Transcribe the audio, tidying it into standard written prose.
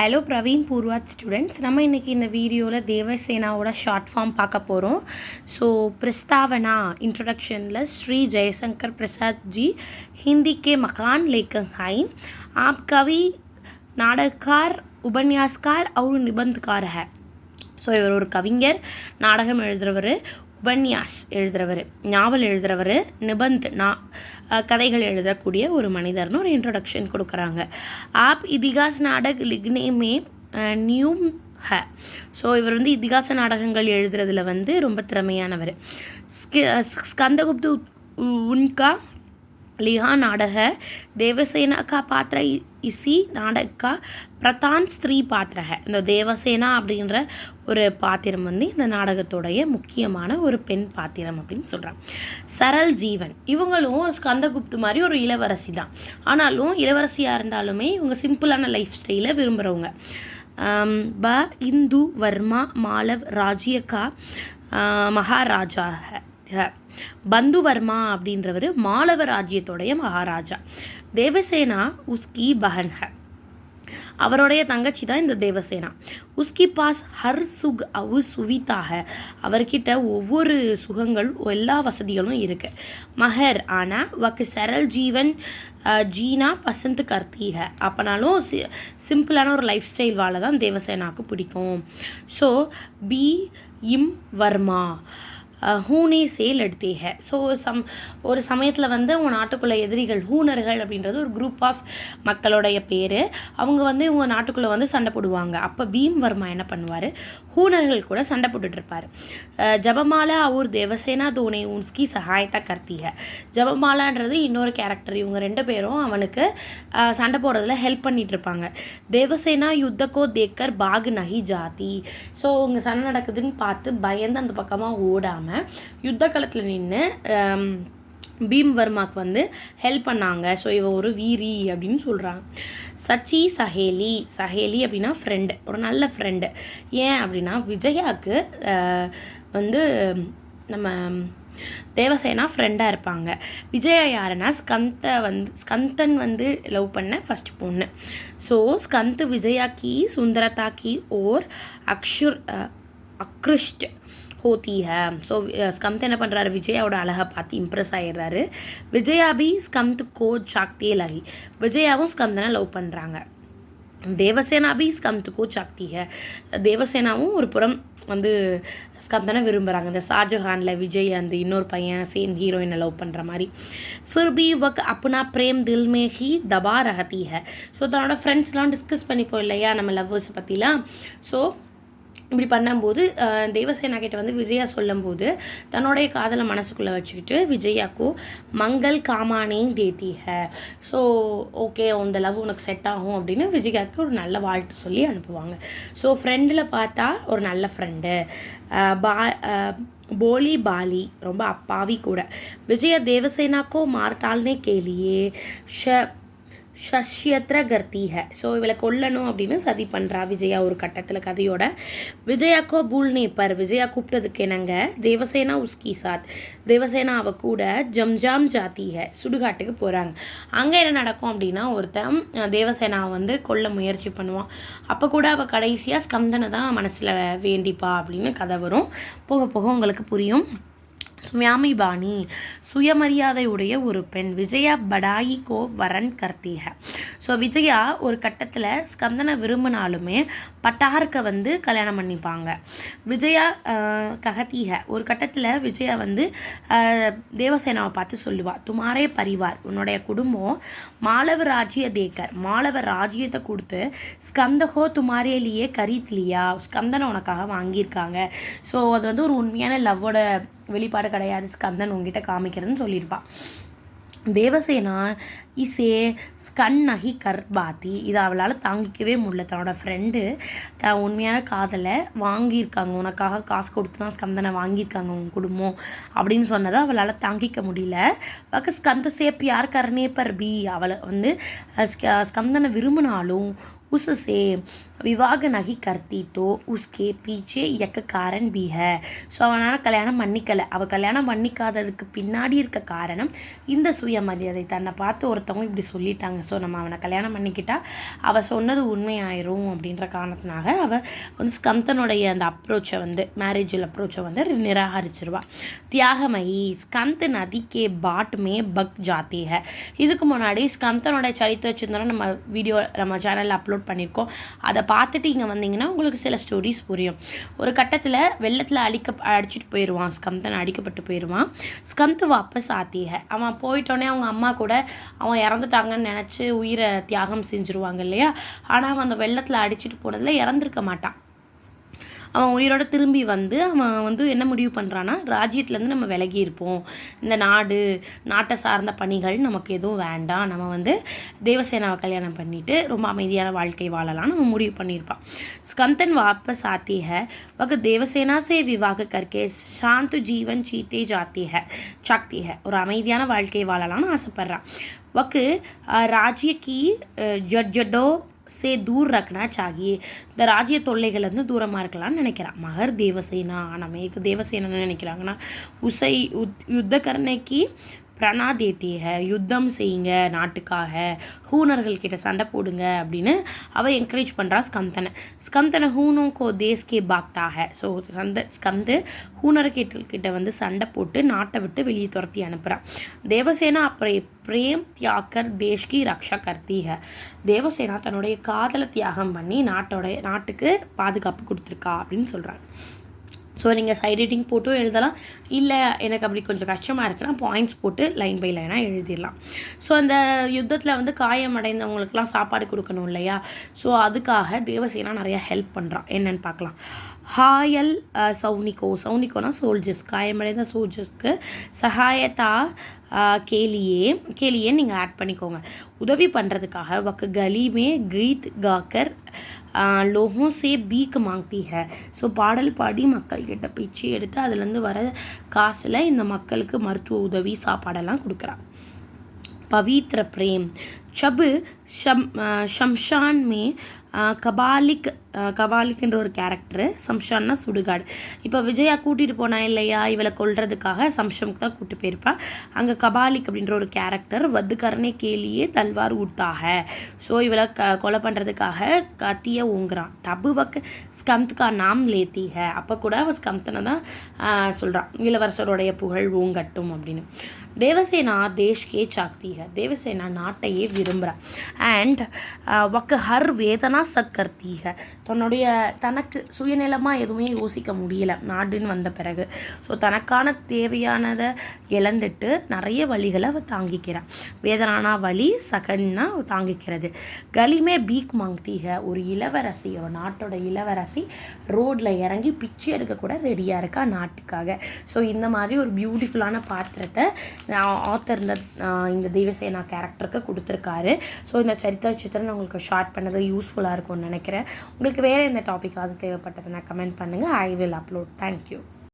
Hello Praveen Purvardh students. நம்ம இன்றைக்கி இந்த வீடியோவில் தேவசேனாவோட ஷார்ட் ஃபார்ம் பார்க்க போகிறோம். ஸோ प्रस्तावना इंट्रोडक्शनला श्री जयशंकर प्रसाद जी हिंदी के महान लेखक हैं. आप कवि, नाटककार, उपन्यासकार और निबंधकार है. ஸோ இவர் ஒரு கவிஞர், நாடகம் எழுதுகிறவர், உபன்யாஸ் எழுதுகிறவர், நாவல் எழுதுகிறவர், கதைகள் எழுதக்கூடிய ஒரு மனிதர்னு ஒரு இன்ட்ரொடக்ஷன் கொடுக்குறாங்க. ஆப் இதிகாஸ் நாடக் லிக்னே மே நியூம் है. ஸோ இவர் வந்து இதிகாச நாடகங்கள் எழுதுறதுல வந்து ரொம்ப திறமையானவர். ஸ்கந்தகுப்த उनका लिहा नाटक है. देवसेना का पात्र इसी नाटक का प्रधान स्त्री पात्र है. இந்த தேவசேனா அப்படின்ற ஒரு பாத்திரம் வந்து இந்த நாடகத்தோடைய முக்கியமான ஒரு பெண் பாத்திரம் அப்படின்னு சொல்கிறாங்க. சரல் ஜீவன், இவங்களும் ஸ்கந்தகுப்து மாதிரி ஒரு இளவரசி தான். ஆனாலும் இளவரசியாக இருந்தாலுமே இவங்க சிம்பிளான லைஃப் ஸ்டைலை விரும்புகிறவங்க. இந்து வர்மா மாலவ் ராஜ்ய கா மகாராஜா பந்து வர்மா அப்படின்றவர் மாலவ ராஜ்யத்தோடைய மகாராஜா. தேவசேனா உஸ்கி பஹன் ஹை, அவருடைய தங்கச்சி தான் இந்த தேவசேனா. உஸ்கி பாஸ் ஹர் சுக் அவு சுவிதா ஹை, அவர்கிட்ட ஒவ்வொரு சுகங்கள் எல்லா வசதிகளும் இருக்குது. மஹர் ஆனா வக்கு சரல் ஜீவன் ஜீனா பசந்த் கர்த்தி ஹை, அப்போனாலும் சிம்பிளான ஒரு லைஃப் ஸ்டைல் வாழ தான் தேவசேனாவுக்கு பிடிக்கும். ஸோ பி இம் வர்மா ஹூனே சேல் எடுத்தே ஹே. ஸோ ஒரு சமயத்தில் வந்து அவங்க நாட்டுக்குள்ளே எதிரிகள், ஹூனர்கள் அப்படின்றது ஒரு குரூப் ஆஃப் மக்களுடைய பேர். அவங்க வந்து இவங்க நாட்டுக்குள்ளே வந்து சண்டை போடுவாங்க. அப்போ பீம் வர்மா என்ன பண்ணுவார், ஹூனர்கள் கூட சண்டை போட்டுட்ருப்பார். ஜபமாலா அவர் தேவசேனா தோனே உன்ஸ்கி சகாயத்தா கர்த்தி ஹை. ஜபமாலான்றது இன்னொரு கேரக்டர். இவங்க ரெண்டு பேரும் அவனுக்கு சண்டை போடுறதுல ஹெல்ப் பண்ணிகிட்ருப்பாங்க. தேவசேனா யுத்தக்கோ தேக்கர் பாக் நஹி ஜாதி. ஸோ இங்கே சண்டை நடக்குதுன்னு பார்த்து பயந்து அந்த பக்கமாக ஓடாமல் யுத்த காலத்தில் நின்று பீம் வர்மாக்கு வந்து ஹெல்ப் பண்ணாங்க. ஸோ இவ ஒரு வீரி அப்படின்னு சொல்கிறாங்க. சச்சி சஹேலி, சஹேலி அப்படின்னா ஃப்ரெண்டு, ஒரு நல்ல ஃப்ரெண்டு. ஏன் அப்படின்னா விஜயாவுக்கு வந்து நம்ம தேவசேனா ஃப்ரெண்டாக இருப்பாங்க. விஜயா யாருன்னா ஸ்கந்தன் வந்து லவ் பண்ண ஃபஸ்ட் பொண்ணு. ஸோ ஸ்கந்த் விஜயா கி சுந்தரதா கி ஓர் அக்ருஷ்ட் ஹோத்தி ஹை. ஸோ ஸ்கந்த் என்ன பண்ணுறாரு, விஜயாவோட அழகை பார்த்து இம்ப்ரெஸ் ஆகிடுறாரு. விஜயா பி ஸ்கந்த் கோ சாக்தியே லகி, விஜயாவும் ஸ்கந்தனை லவ் பண்ணுறாங்க. தேவசேனா பி ஸ்கந்த் கோ சாக்தி ஹை, தேவசேனாவும் ஒரு புறம் வந்து ஸ்கந்தனை விரும்புகிறாங்க. இந்த ஷாஜஹானில் விஜய் அந்த இன்னொரு பையன் சேம் ஹீரோயினை லவ் பண்ணுற மாதிரி. ஃபிர் பி வக் அப்னா பிரேம் தில் மே ஹி தபா ரஹதி ஹை. ஸோ தன்னோட ஃப்ரெண்ட்ஸ்லாம் டிஸ்கஸ் பண்ணிப்போம் இல்லையா நம்ம லவ்வர்ஸை பற்றிலாம். ஸோ இப்படி பண்ணும்போது தேவசேனா கிட்ட வந்து விஜயா சொல்லும்போது தன்னுடைய காதலை மனசுக்குள்ளே வச்சுக்கிட்டு விஜயாக்கோ மங்கள் காமானே தேத்தி ஹை. ஸோ ஓகே அந்த லவ் உனக்கு செட் ஆகும் அப்படின்னு விஜயாவுக்கு ஒரு நல்ல வாழ்த்து சொல்லி அனுப்புவாங்க. ஸோ ஃப்ரெண்டில் பார்த்தா ஒரு நல்ல ஃப்ரெண்டு, போலி பாலி, ரொம்ப அப்பாவி கூட. விஜயா தேவசேனாக்கோ மார்டால்னே கேலியே ஷஷ்யத்ர கர்த்தி ஹை. ஸோ இவளை கொல்லணும் அப்படின்னு சதி பண்ணுறா விஜயா ஒரு கட்டத்தில் கதையோட. விஜயாக்கோ பூல்னே பர், விஜயா கூப்பிட்டதுக்கு என்னங்க தேவசேனா உஸ்கி சாத், தேவசேனா அவ கூட ஜம்ஜாம் ஜாத்தி ஹை, சுடுகாட்டுக்கு போகிறாங்க. அங்கே என்ன நடக்கும் அப்படின்னா ஒருத்தன் தேவசேனாவை வந்து கொல்ல முயற்சி பண்ணுவான். அப்போ கூட அவள் கடைசியாக ஸ்கந்தனை தான் மனசில் வேண்டிப்பா அப்படின்னு கதை வரும். போக போக உங்களுக்கு புரியும். சுயாமி பாணி, சுயமரியாதையுடைய ஒரு பெண். விஜயா படாயி கோ வரன் கர்த்தி ஹை. ஸோ விஜயா ஒரு கட்டத்தில் ஸ்கந்தனை விரும்பினாலுமே பட்டார்க்க வந்து கல்யாணம் பண்ணிப்பாங்க. விஜயா கஹதி ஹை, ஒரு கட்டத்தில் விஜயா வந்து தேவசேனாவை பார்த்து சொல்லுவா, துமாரே பரிவார், உன்னுடைய குடும்பம் மாலவ ராஜ்ய தேக்கர், மாலவ ராஜ்யத்தை கொடுத்து ஸ்கந்தகோ துமாரேலியே கரீத்லியா, ஸ்கந்தனை உனக்காக வாங்கியிருக்காங்க. ஸோ அது வந்து ஒரு உண்மையான லவ்வோட வெளிப்பாடு கிடையாது, ஸ்கந்தன் உங்ககிட்ட காமிக்கிறதுன்னு சொல்லியிருப்பாள். தேவசேனா இசே ஸ்கன் நகி கர்பாத்தி, இதை அவளால் தாங்கிக்கவே முடியல. தன்னோட ஃப்ரெண்டு உண்மையான காதலை வாங்கியிருக்காங்க, உனக்காக காசு கொடுத்து தான் ஸ்கந்தனை வாங்கியிருக்காங்க உன் குடும்பம் அப்படின்னு சொன்னதை அவளால் தாங்கிக்க முடியல. ஸ்கந்த சேப் யார் கர்னே பர் பி, அவளை வந்து ஸ்கந்தனை விரும்பினாலும் उससे விவாக நகி கர்த்தி தோ உஸ்கே பீச்சே எக்க காரன் பி ஹை. ஸோ அவனால் கல்யாணம் பண்ணிக்கலை. அவள் கல்யாணம் பண்ணிக்காததுக்கு பின்னாடி இருக்க காரணம் இந்த சுயமரியாதை. தன்னை பார்த்து ஒருத்தவங்க இப்படி சொல்லிட்டாங்க, ஸோ நம்ம அவனை கல்யாணம் பண்ணிக்கிட்டா அவள் சொன்னது உண்மையாயிரும் அப்படின்ற காரணத்தினாக அவள் வந்து ஸ்கந்தனுடைய அந்த அப்ரோச்சை வந்து மேரேஜில் அப்ரோச்சை வந்து நிராகரிச்சிருவா. தியாகமயி ஸ்கந்த் நதிக்கே பாட்மே பக் ஜாத்தி ஹை. இதுக்கு முன்னாடி ஸ்கந்தனுடைய சரித்திர சிந்தனை நம்ம சேனலில் அப்லோட் பண்ணியிருக்கோம். அதை பார்த்துட்டு இங்கே வந்தீங்கன்னா உங்களுக்கு சில ஸ்டோரிஸ் புரியும். ஒரு கட்டத்தில் வெள்ளத்தில் அடிச்சிட்டு போயிடுவான் ஸ்கந்தன், அடிக்கப்பட்டு போயிடுவான். ஸ்கந்த் வாபஸ் ஆத்திக, அவன் போயிட்டோன்னே அவங்க அம்மா கூட அவன் இறந்துட்டாங்கன்னு நினச்சி உயிரை தியாகம் செஞ்சுருவாங்க இல்லையா. ஆனால் அவன் அந்த வெள்ளத்தில் அடிச்சிட்டு போனதில் இறந்துருக்க மாட்டான். அவன் உயிரோட திரும்பி வந்து அவன் வந்து என்ன முடிவு பண்ணுறான்னா, ராஜ்யத்துலேருந்து நம்ம விலகி இருப்போம், இந்த நாட்டை சார்ந்த பணிகள் நமக்கு எதுவும் வேண்டாம், நம்ம வந்து தேவசேனாவை கல்யாணம் பண்ணிவிட்டு ரொம்ப அமைதியான வாழ்க்கை வாழலாம் நம்ம முடிவு பண்ணியிருப்பான். ஸ்கந்தன் வாபஸ் ஆத்தி है वह देवसेना से विवाह करके शांत जीवन जीते चाहती है. ஒரு அமைதியான வாழ்க்கை வாழலாம்னு ஆசைப்பட்றான். वह राज्य की जड्जडो சே தூர் ரக்னா சாகியே. இந்த ராஜ்ய தொல்லைகள்லேருந்து தூரமாக இருக்கலாம்னு நினைக்கிறான். மகர் தேவசேனா, நம்ம தேவசேனான்னு நினைக்கிறாங்கன்னா உசை யுத்தகரணைக்கு பிரணா தேத்தி ஹை, யுத்தம் செய்யுங்க நாட்டுக்காக, ஹூனர்கள்கிட்ட சண்டை போடுங்க அப்படின்னு அவள் என்கரேஜ் பண்ணுறா ஸ்கந்தனை ஹூனோம் கோ தேஸ்கே பாக்தா ஹை. ஸோ ஸ்கந்து ஹூனர்கிட்ட வந்து சண்டை போட்டு நாட்டை விட்டு வெளியே துரத்தி அனுப்புகிறான். தேவசேனா அப்புறம் பிரேம் தியாகர் தேஷ்கி ரக்ஷா கர்த்தி ஹை. தேவசேனா தன்னுடைய காதலை தியாகம் பண்ணி நாட்டுக்கு பாதுகாப்பு கொடுத்துருக்கா அப்படின்னு சொல்கிறாங்க. ஸோ நீங்கள் சைட் ரைட்டிங் போட்டும் எழுதலாம், இல்லை எனக்கு அப்படி கொஞ்சம் கஷ்டமாக இருக்குன்னா பாயிண்ட்ஸ் போட்டு லைன் பை லைனாக எழுதிடலாம். ஸோ அந்த யுத்தத்தில் வந்து காயமடைந்தவங்களுக்குலாம் சாப்பாடு கொடுக்கணும் இல்லையா. ஸோ அதுக்காக தேவசேனா நிறையா ஹெல்ப் பண்ணுறான். என்னென்னு பார்க்கலாம். ஹாயல் சௌனிக்கோனா சோல்ஜர்ஸ், காயமடைந்த சோல்ஜர்ஸ்க்கு சகாயத்தா கேலியே நீங்கள் ஆட் பண்ணிக்கோங்க. உதவி பண்ணுறதுக்காக வக்கு கலிமே கீத் காக்கர் லோகம் சே பீக் மாங்கத்தி ஹை. ஸோ பாடல் பாடி மக்கள்கிட்ட பிச்சை எடுத்து அதுலேருந்து வர காசில் இந்த மக்களுக்கு மருத்துவ உதவி சாப்பாடெல்லாம் கொடுக்குறான். பவித்ர பிரேம் சபு ஷம்ஷான் மே கபாலிக்ன்ற ஒரு கேரக்டரு. சம்ஷான்னா சுடுகாடு. இப்போ விஜயா கூட்டிகிட்டு போனா இல்லையா இவளை கொல்றதுக்காக, சம்ஷமுக்கு தான் கூப்பிட்டு போயிருப்பாள். அங்கே கபாலிக் அப்படின்ற ஒரு கேரக்டர் வத்துக்கரணை கேலியே தல்வார் ஊட்டாக. ஸோ இவளை கொலை பண்ணுறதுக்காக கத்தியை ஊங்குறான். தபுவக்கு ஸ்கந்த்கா நாம் லேத்திக, அப்போ கூட அவள் ஸ்கந்தனை தான் சொல்கிறான், இளவரசருடைய புகழ் ஓங்கட்டும் அப்படின்னு. தேவசேனா தேஷ்கே சாக்திக, தேவசேனா நாட்டையே விரும்புகிறான். அண்ட் வக்கு ஹர் வேதனா சக்கர்த்தீக, தனக்கு சுயநலமாக எதுவுமே யோசிக்க முடியல நாடுன்னு வந்த பிறகு. ஸோ தனக்கான தேவையானதை இழந்துட்டு நிறைய வழிகளை அவள் தாங்கிக்கிறான். வேதனானா வழி, சகன்னா தாங்கிக்கிறது. கலிமே பீக் மாங்கத்தீக, ஒரு இளவரசி, ஒரு நாட்டோட இளவரசி ரோடில் இறங்கி பிச்சை எடுக்க கூட ரெடியாக இருக்கா நாட்டுக்காக. ஸோ இந்த மாதிரி ஒரு பியூட்டிஃபுல்லான பாத்திரத்தை ஆத்தர் இந்த தேவசேனா கேரக்டருக்கு கொடுத்துருக்காரு. ஸோ இந்த சித்திரம் உங்களுக்கு ஷார்ட் பண்ணது யூஸ்ஃபுல்லாக இருக்கும்னு நினைக்கிறேன். உங்களுக்கு வேறு எந்த டாப்பிக்காவது தேவைப்பட்டதுன்னா கமெண்ட் பண்ணுங்கள். I will upload. தேங்க்யூ.